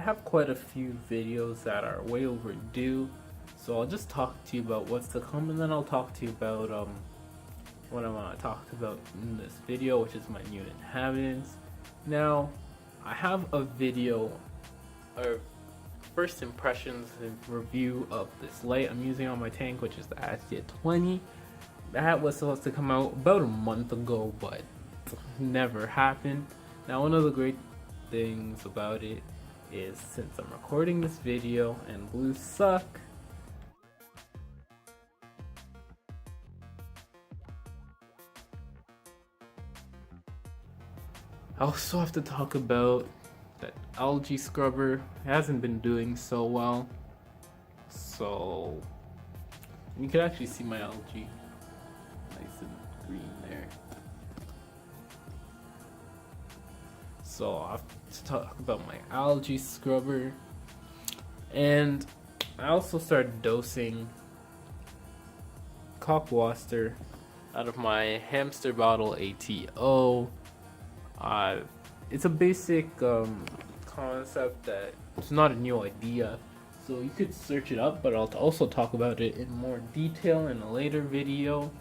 have quite a few videos that are way overdue, so I'll just talk to you about what's to come, and then I'll talk to you about what I want to talk about in this video, which is my new inhabitants. Now, I have a video, or first impressions and review of this light I'm using on my tank, which is the Astia 20. That was supposed to come out about a month ago, but never happened. Now, one of the great things about it is, since I'm recording this video and blues suck, I also have to talk about that algae scrubber. It hasn't been doing so well, so you can actually see my algae nice and green there. So I have to talk about my algae scrubber, and I also started dosing cockwaster out of my hamster bottle ATO. It's a basic concept that it's not a new idea, so you could search it up, but I'll also talk about it in more detail in a later video.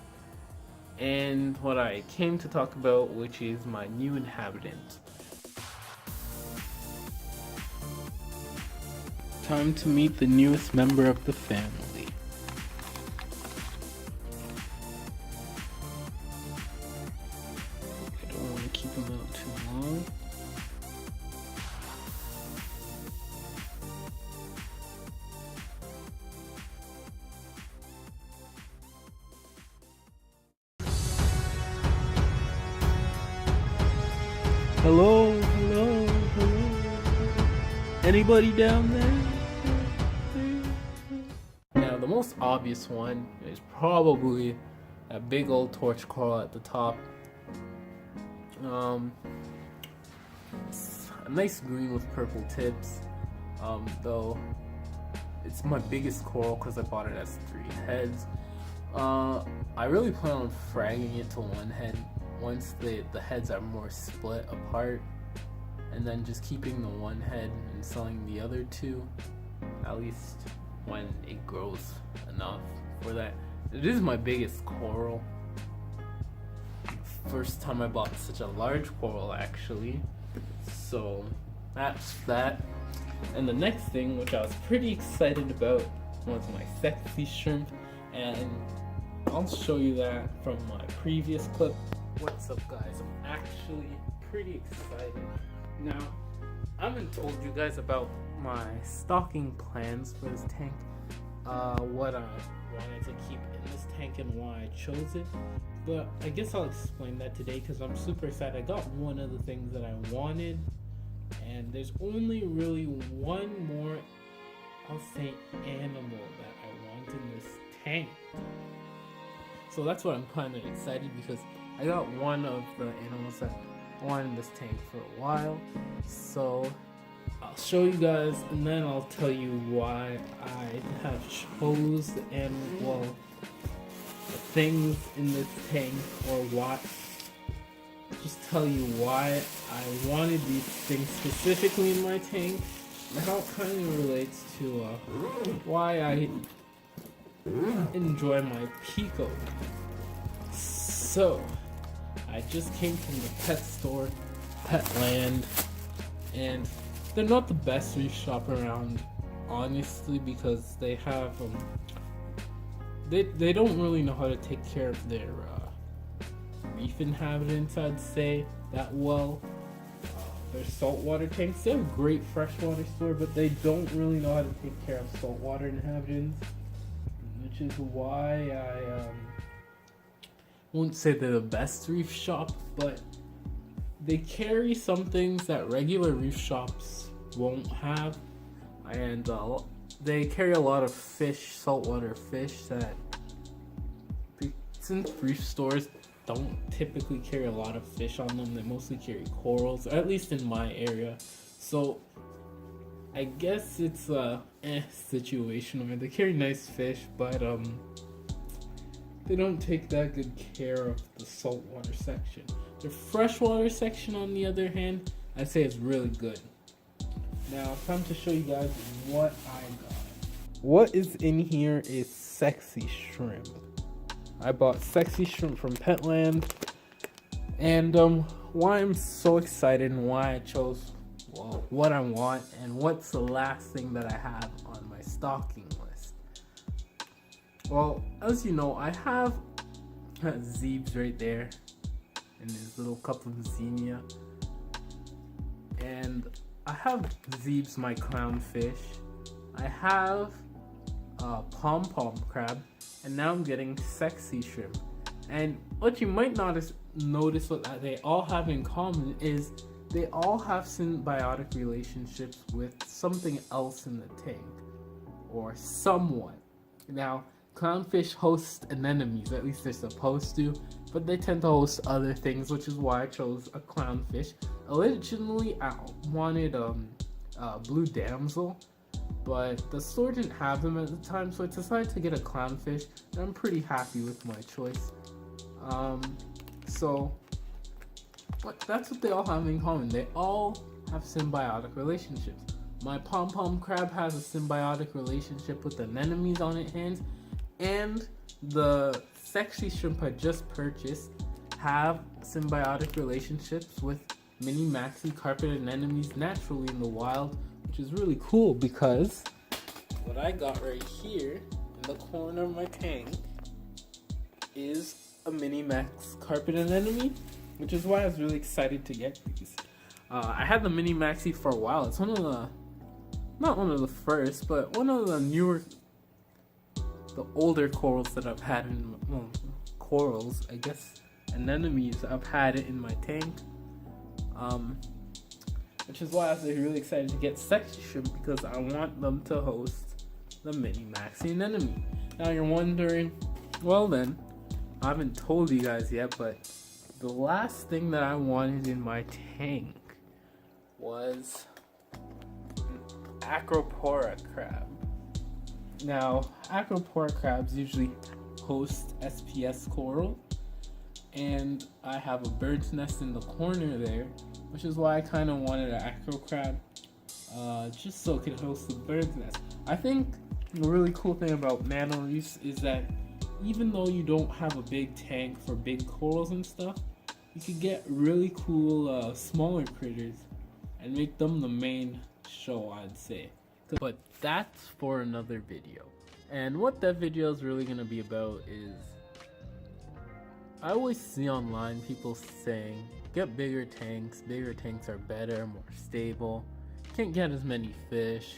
And what I came to talk about, which is my new inhabitant. Time to meet the newest member of the family. I don't want to keep him out too long. Hello, hello, hello. Anybody down there? Now, the most obvious one is probably that big old torch coral at the top. It's a nice green with purple tips. Though it's my biggest coral because I bought it as 3 heads. I really plan on fragging it to 1 head once the heads are more split apart, and then just keeping the 1 head and selling the other 2, at least when it grows enough for that. It is my biggest coral. First time I bought such a large coral, actually. So that's that. And the next thing, which I was pretty excited about, was my sexy shrimp, and I'll show you that from my previous clip. What's up, guys? I'm actually pretty excited. Now, I haven't told you guys about my stocking plans for this tank, what I wanted to keep in this tank and why I chose it, but I guess I'll explain that today because I'm super excited. I got one of the things that I wanted, and there's only really one more, I'll say, animal that I want in this tank. So that's why I'm kind of excited, because I got one of the animals that I wanted in this tank for a while. So I'll show you guys, and then I'll tell you why I have chose the things in this tank, or what. Just tell you why I wanted these things specifically in my tank, and how it kind of relates to why I enjoy my Pico. So, I just came from the pet store, Petland, and they're not the best reef shop around, honestly, because they have they don't really know how to take care of their reef inhabitants, I'd say, that well. Their saltwater tanks, they have a great freshwater store, but they don't really know how to take care of saltwater inhabitants, which is why I won't say they're the best reef shop, but they carry some things that regular reef shops won't have, and they carry a lot of fish, saltwater fish, that, since reef stores don't typically carry a lot of fish on them, they mostly carry corals, at least in my area. So I guess it's a situation where they carry nice fish, but they don't take that good care of the saltwater section. The freshwater section, on the other hand, I'd say is really good. Now, time to show you guys what I got. What is in here is sexy shrimp. I bought sexy shrimp from Petland, and why I'm so excited and why I chose what I want and what's the last thing that I have on my stocking list. Well, as you know, I have Zeebs right there in his little cup of zinnia, and I have Zeebs, my clownfish. I have pom-pom crab, and now I'm getting sexy shrimp. And what you might notice what they all have in common is they all have symbiotic relationships with something else in the tank, or someone. Now, clownfish host anemones, at least they're supposed to, but they tend to host other things, which is why I chose a clownfish. Originally, I wanted blue damsel, but the store didn't have them at the time, so I decided to get a clownfish, and I'm pretty happy with my choice. But that's what they all have in common. They all have symbiotic relationships. My pom-pom crab has a symbiotic relationship with the anemones on its hands, and the sexy shrimp I just purchased have symbiotic relationships with mini maxi carpet anemones naturally in the wild, which is really cool because what I got right here in the corner of my tank is a mini max carpet anemone, which is why I was really excited to get these. I had the mini maxi for a while. It's not one of the first, but one of the newer, the older corals that I've had in, corals, I guess, anemones, I've had it in my tank. Which is why I was really excited to get sexy shrimp, because I want them to host the mini maxi anemone. Now you're wondering, well then, I haven't told you guys yet, but the last thing that I wanted in my tank was an acropora crab. Now, acropora crabs usually host SPS coral, and I have a bird's nest in the corner there, which is why I kind of wanted an acro crab, just so it could host the bird's nest. I think the really cool thing about nano reefs is that even though you don't have a big tank for big corals and stuff, you could get really cool smaller critters and make them the main show, I'd say. But that's for another video. And what that video is really going to be about is, I always see online people saying, get bigger tanks are better, more stable, can't get as many fish.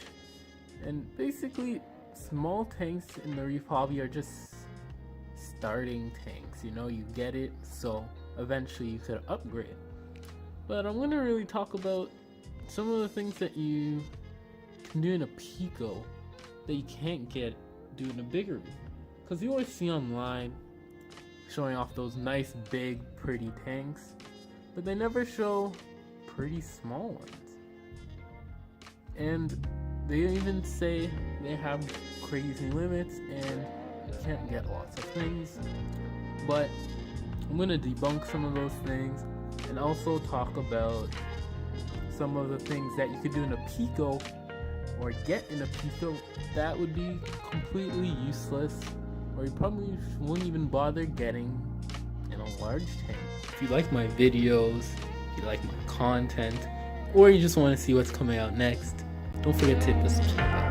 And basically, small tanks in the reef hobby are just starting tanks, you know, you get it, so eventually you could upgrade. But I'm gonna really talk about some of the things that you can do in a Pico that you can't get doing a bigger reef. Because you always see online showing off those nice, big, pretty tanks, but they never show pretty small ones. And they even say they have crazy limits and you can't get lots of things. But I'm gonna debunk some of those things and also talk about some of the things that you could do in a Pico or get in a Pico that would be completely useless, or you probably wouldn't even bother getting in a large tank. If you like my videos, if you like my content, or you just want to see what's coming out next, don't forget to hit the subscribe button.